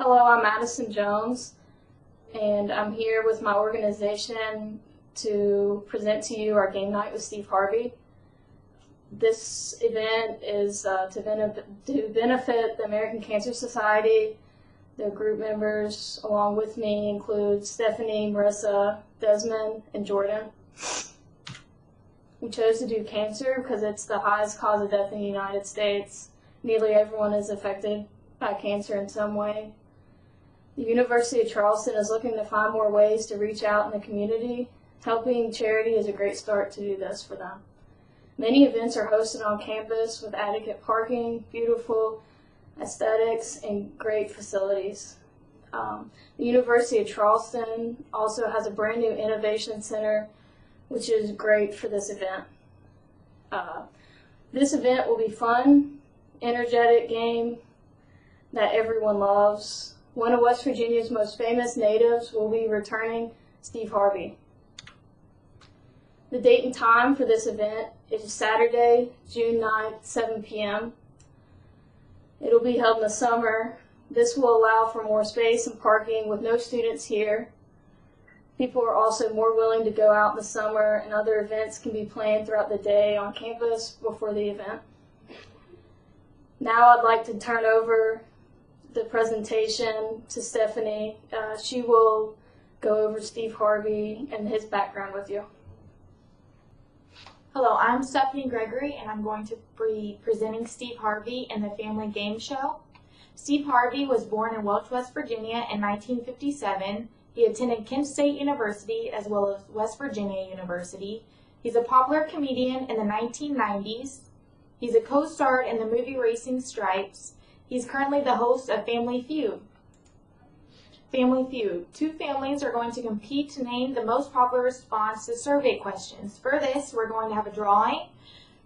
Hello, I'm Madison Jones, and I'm here with my organization to present to you our Game Night with Steve Harvey. This event is to benefit the American Cancer Society. The group members, along with me, include Stephanie, Marissa, Desmond, and Jordan. We chose to do cancer because it's the highest cause of death in the United States. Nearly everyone is affected by cancer in some way. The University of Charleston is looking to find more ways to reach out in the community. Helping charity is a great start to do this for them. Many events are hosted on campus with adequate parking, beautiful aesthetics, and great facilities. The University of Charleston also has a brand new innovation center, which is great for this event. This event will be fun, energetic game that everyone loves. One of West Virginia's most famous natives will be returning, Steve Harvey. The date and time for this event is Saturday, June 9th, 7 p.m. It'll be held in the summer. This will allow for more space and parking with no students here. People are also more willing to go out in the summer, and other events can be planned throughout the day on campus before the event. Now I'd like to turn over the presentation to Stephanie. She will go over Steve Harvey and his background with you. Hello, I'm Stephanie Gregory, and I'm going to be presenting Steve Harvey in the Family Game Show. Steve Harvey was born in Welch, West Virginia in 1957. He attended Kent State University as well as West Virginia University. He's a popular comedian in the 1990s. He's a co-star in the movie Racing Stripes. He's currently the host of Family Feud. Family Feud. Two families are going to compete to name the most popular response to survey questions. For this, we're going to have a drawing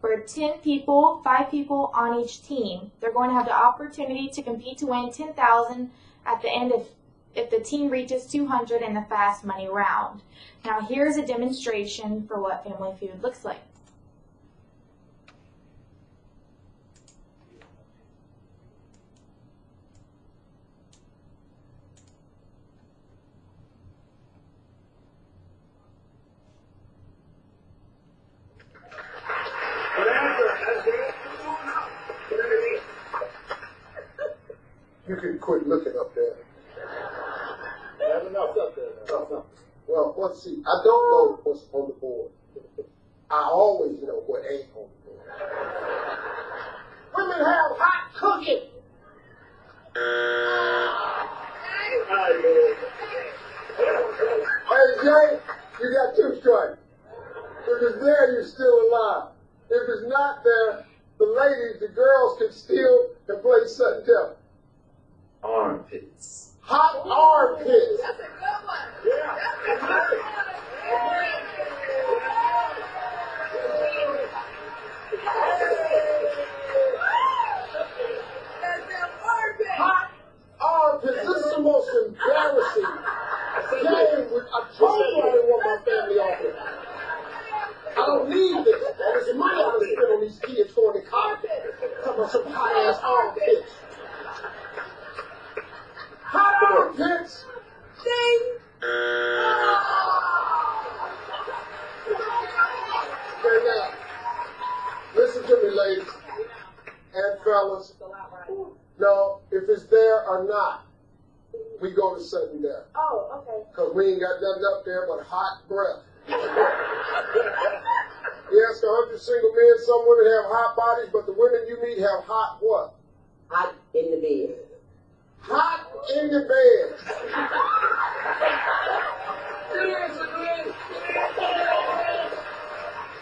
for 10 people, 5 people on each team. They're going to have the opportunity to compete to win $10,000 at the end if the team reaches 200 in the fast money round. Now here's a demonstration for what Family Feud looks like. You can quit looking up there. Have enough up there. No. Well, let's see. I don't know what's on the board. I always know what ain't on the board. Women have hot cooking. Hey, Jay, you got 2 strikes. If it's there, you're still alive. If it's not there, the ladies, the girls can steal and play sudden death. Armpits. Hot armpits. That's a good one. Yeah. That's a good one. Hot armpits. This is the most embarrassing game. I told you I didn't want my family off it. I don't need this. All this money I'm going to spend on these kids going to college. Talking about some hot-ass armpits. Hot armpits. Ding. Okay, now, listen to me, ladies and fellas. No, if it's there or not, we go to sudden death. Oh, okay. Because we ain't got nothing up there but hot breath. Yes, 100 single men, some women have hot bodies, but the women you meet have hot what? Hot in the bed. Hot in the bed.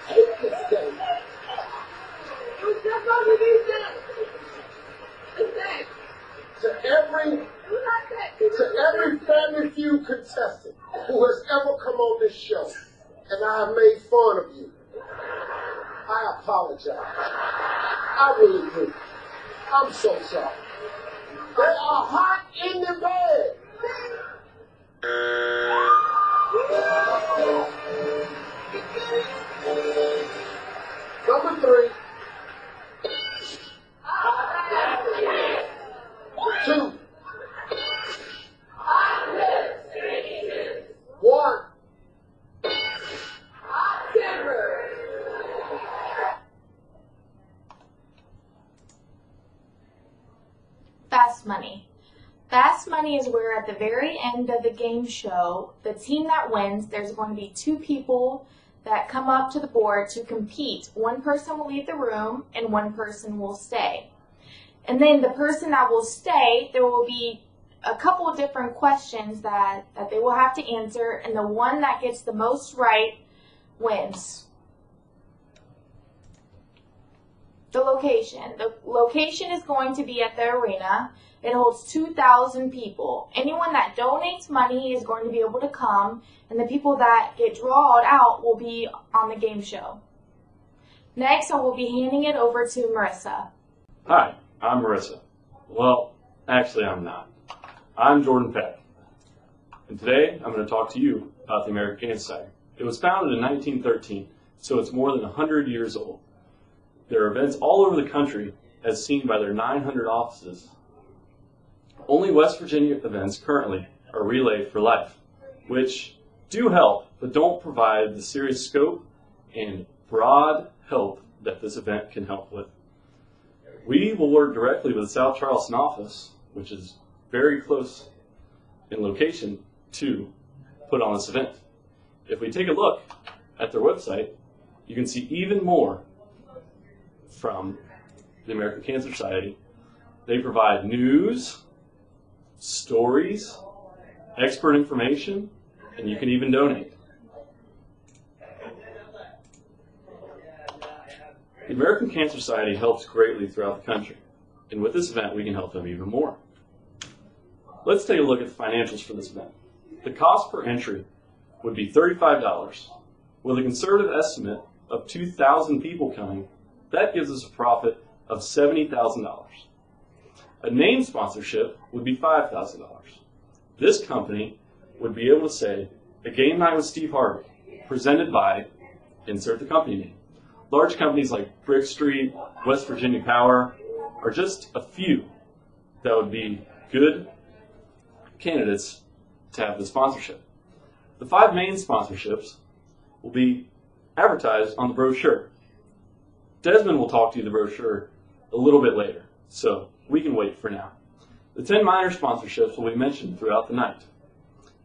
Hate this game. To every Family Feud contestant who has ever come on this show, and I have made fun of you, I apologize. I really do. I'm so sorry. They are hot in the bed. Number 3. 2. Fast Money. Fast Money is where at the very end of the game show, the team that wins, there's going to be two people that come up to the board to compete. One person will leave the room and one person will stay. And then the person that will stay, there will be a couple of different questions that they will have to answer, and the one that gets the most right wins. The location is going to be at the arena. It holds 2,000 people. Anyone that donates money is going to be able to come, and the people that get drawn out will be on the game show. Next, I will be handing it over to Marissa. Hi, I'm Marissa. Well, actually I'm not. I'm Jordan Peck. And today I'm going to talk to you about the American Cancer Society. It was founded in 1913, so it's more than 100 years old. There are events all over the country as seen by their 900 offices. Only West Virginia events currently are Relay for Life, which do help, but don't provide the serious scope and broad help that this event can help with. We will work directly with the South Charleston office, which is very close in location to put on this event. If we take a look at their website, you can see even more from the American Cancer Society. They provide news, stories, expert information, and you can even donate. The American Cancer Society helps greatly throughout the country, and with this event we can help them even more. Let's take a look at the financials for this event. The cost per entry would be $35. With a conservative estimate of 2,000 people coming, that gives us a profit of $70,000. A name sponsorship would be $5,000. This company would be able to say, a game night with Steve Harvey, presented by, insert the company name. Large companies like Brick Street, West Virginia Power, are just a few that would be good candidates to have the sponsorship. The 5 main sponsorships will be advertised on the brochure. Desmond will talk to you the brochure a little bit later, so we can wait for now. The 10 minor sponsorships will be mentioned throughout the night.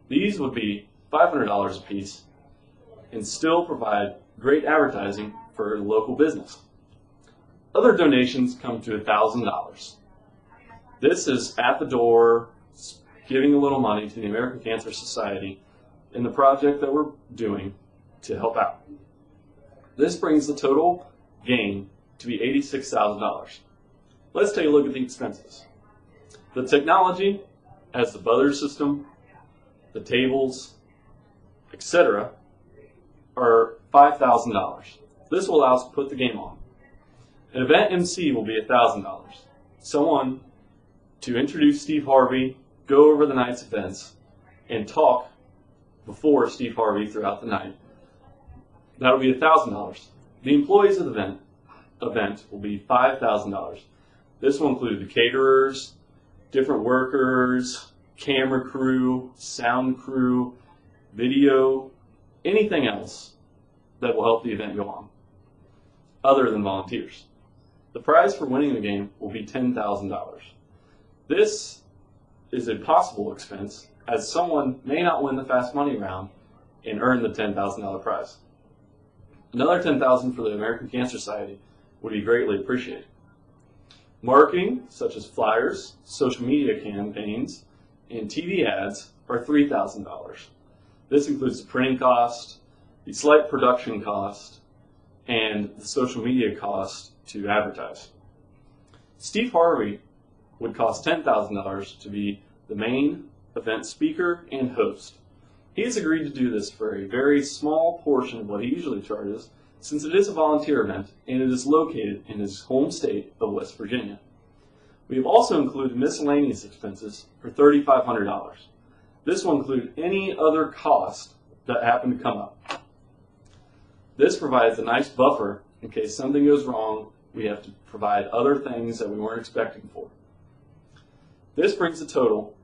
These would be $500 a piece and still provide great advertising for a local business. Other donations come to $1,000. This is at the door, giving a little money to the American Cancer Society in the project that we're doing to help out. This brings the total gain to be $86,000. Let's take a look at the expenses. The technology, as the buzzer system, the tables, etc., are $5,000. This will allow us to put the game on. An event MC will be $1,000. Someone to introduce Steve Harvey, go over the night's events, and talk before Steve Harvey throughout the night. That will be $1,000. The employees of the event will be $5,000. This will include the caterers, different workers, camera crew, sound crew, video, anything else that will help the event go on, other than volunteers. The prize for winning the game will be $10,000. This is a possible expense, as someone may not win the Fast Money round and earn the $10,000 prize. Another $10,000 for the American Cancer Society would be greatly appreciated. Marketing, such as flyers, social media campaigns, and TV ads, are $3,000. This includes the printing cost, the slight production cost, and the social media cost to advertise. Steve Harvey would cost $10,000 to be the main event speaker and host. He has agreed to do this for a very small portion of what he usually charges, since it is a volunteer event and it is located in his home state of West Virginia. We have also included miscellaneous expenses for $3,500. This will include any other cost that happen to come up. This provides a nice buffer in case something goes wrong. We have to provide other things that we weren't expecting for. This brings the total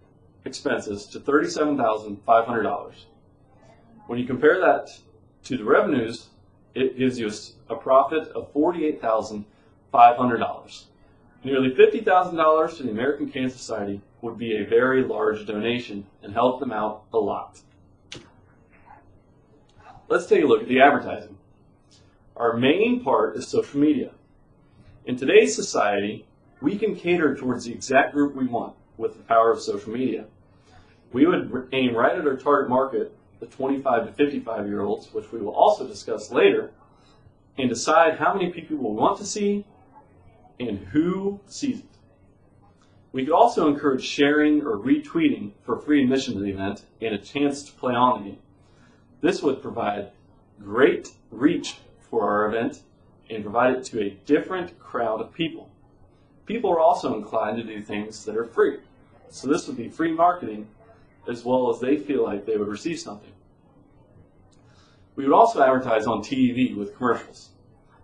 expenses to $37,500. When you compare that to the revenues, it gives you a profit of $48,500. Nearly $50,000 to the American Cancer Society would be a very large donation and help them out a lot. Let's take a look at the advertising. Our main part is social media. In today's society, we can cater towards the exact group we want with the power of social media. We would aim right at our target market, the 25 to 55-year-olds, which we will also discuss later, and decide how many people we want to see and who sees it. We could also encourage sharing or retweeting for free admission to the event and a chance to play on the game. This would provide great reach for our event and provide it to a different crowd of people. People are also inclined to do things that are free. So this would be free marketing as well as they feel like they would receive something. We would also advertise on TV with commercials.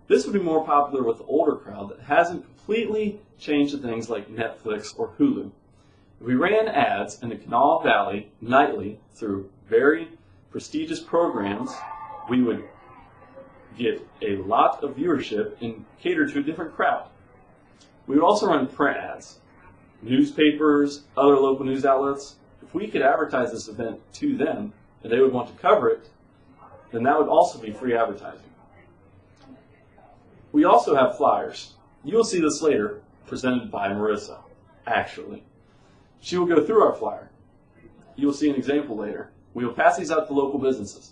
This would be more popular with the older crowd that hasn't completely changed to things like Netflix or Hulu. If we ran ads in the Kanawha Valley nightly through very prestigious programs, we would get a lot of viewership and cater to a different crowd. We would also run print ads, newspapers, other local news outlets. If we could advertise this event to them and they would want to cover it, then that would also be free advertising. We also have flyers. You will see this later, presented by Marissa, actually. She will go through our flyer. You will see an example later. We will pass these out to local businesses.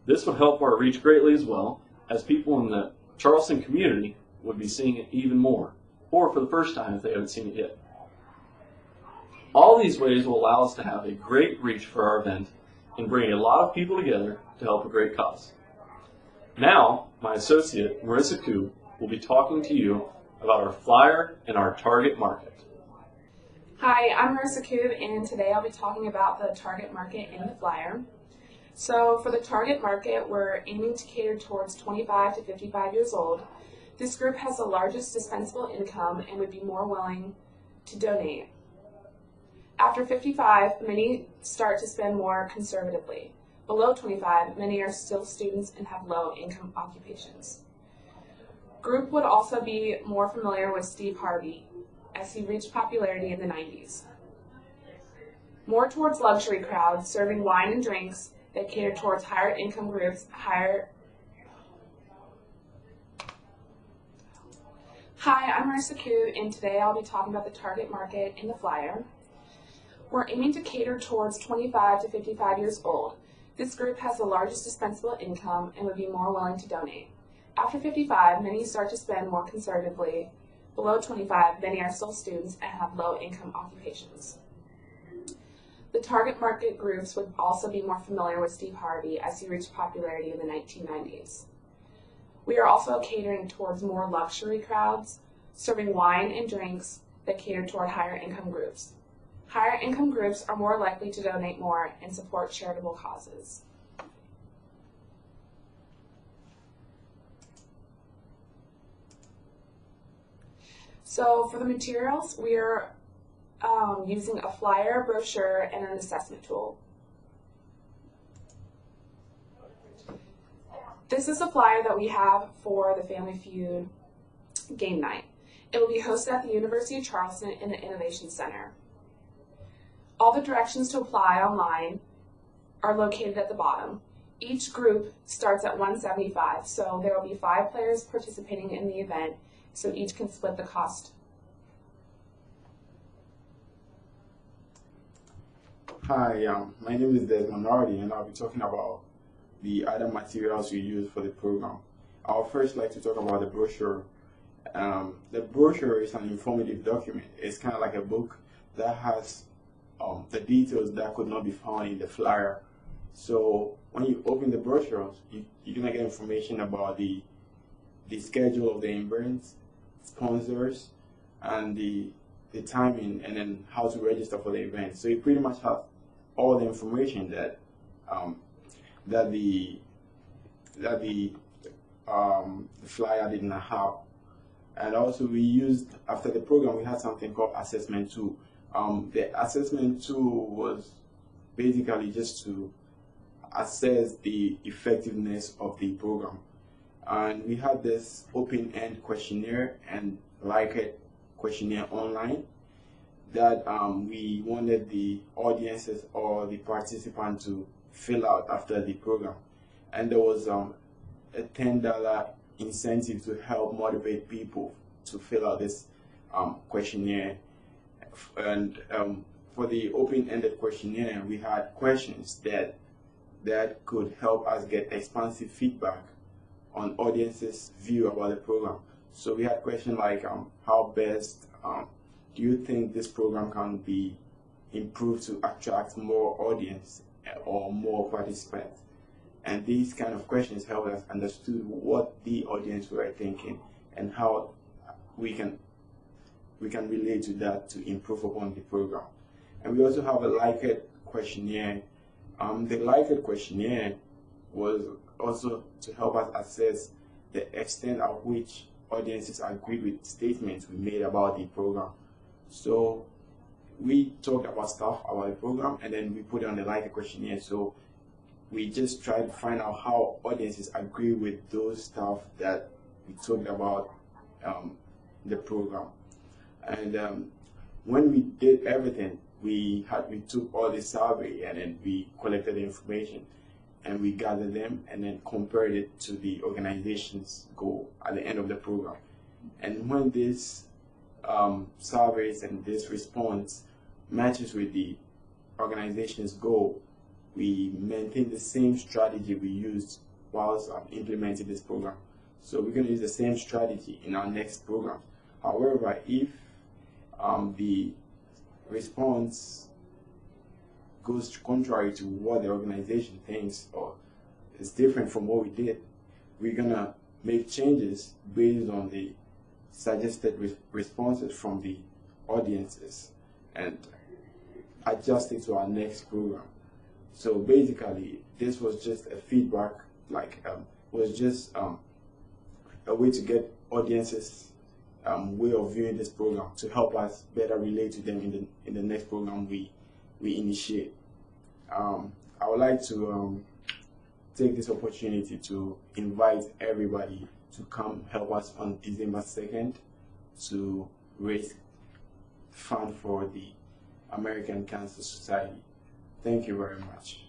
This would help our reach greatly as well, as people in the Charleston community would be seeing it even more, or for the first time if they haven't seen it yet. All these ways will allow us to have a great reach for our event and bring a lot of people together to help a great cause. Now, my associate, Marissa Koo, will be talking to you about our flyer and our target market. Hi, I'm Marissa Koo, and today I'll be talking about the target market in the flyer. So for the target market, we're aiming to cater towards 25 to 55 years old. This group has the largest dispensable income and would be more willing to donate. After 55, many start to spend more conservatively. Below 25, many are still students and have low income occupations. Group would also be more familiar with Steve Harvey, as he reached popularity in the 90s. More towards luxury crowds, serving wine and drinks that cater towards higher income groups, Hi, I'm Marissa Koo, and today I'll be talking about the target market in the flyer. We're aiming to cater towards 25 to 55 years old. This group has the largest dispensable income and would be more willing to donate. After 55, many start to spend more conservatively. Below 25, many are still students and have low income occupations. The target market groups would also be more familiar with Steve Harvey as he reached popularity in the 1990s. We are also catering towards more luxury crowds, serving wine and drinks that cater toward higher income groups. Higher income groups are more likely to donate more and support charitable causes. So for the materials, we are using a flyer, brochure, and an assessment tool. This is a flyer that we have for the Family Feud game night. It will be hosted at the University of Charleston in the Innovation Center. All the directions to apply online are located at the bottom. Each group starts at $175, so there will be 5 players participating in the event, so each can split the cost. Hi, my name is Desmond Nardi, and I'll be talking about the other materials we use for the program. I'll first like to talk about the brochure. The brochure is an informative document. It's kind of like a book that has the details that could not be found in the flyer. So when you open the brochure, you're going to get information about the schedule of the events, sponsors, and the timing, and then how to register for the event. So you pretty much have all the information that the flyer did not have. And also we used, after the program, we had something called assessment tool. The assessment tool was basically just to assess the effectiveness of the program. And we had this open-end questionnaire and Likert questionnaire online that we wanted the audiences or the participants to fill out after the program. And there was a $10 incentive to help motivate people to fill out this questionnaire. And for the open-ended questionnaire, we had questions that could help us get expansive feedback on audiences' view about the program. So we had questions like, how best do you think this program can be improved to attract more audience or more participants? And these kind of questions help us understand what the audience were thinking and how we can relate to that to improve upon the program. And we also have a Likert questionnaire. The Likert questionnaire was also to help us assess the extent of which audiences agreed with statements we made about the program. So we talked about stuff about the program, and then we put it on the Likert questionnaire. So we just tried to find out how audiences agree with those stuff that we talked about the program. And when we did everything, we took all the survey and then we collected the information and we gathered them and then compared it to the organization's goal at the end of the program. And when this surveys and this response matches with the organization's goal, we maintain the same strategy we used whilst implementing this program. So we're going to use the same strategy in our next program. However, if the response goes contrary to what the organization thinks or is different from what we did, we're going to make changes based on the suggested responses from the audiences and adjust it to our next program. So basically, this was just a feedback, was just a way to get audiences way of viewing this program to help us better relate to them in the next program we initiate. I would like to take this opportunity to invite everybody to come help us on December 2nd to raise funds for the American Cancer Society. Thank you very much.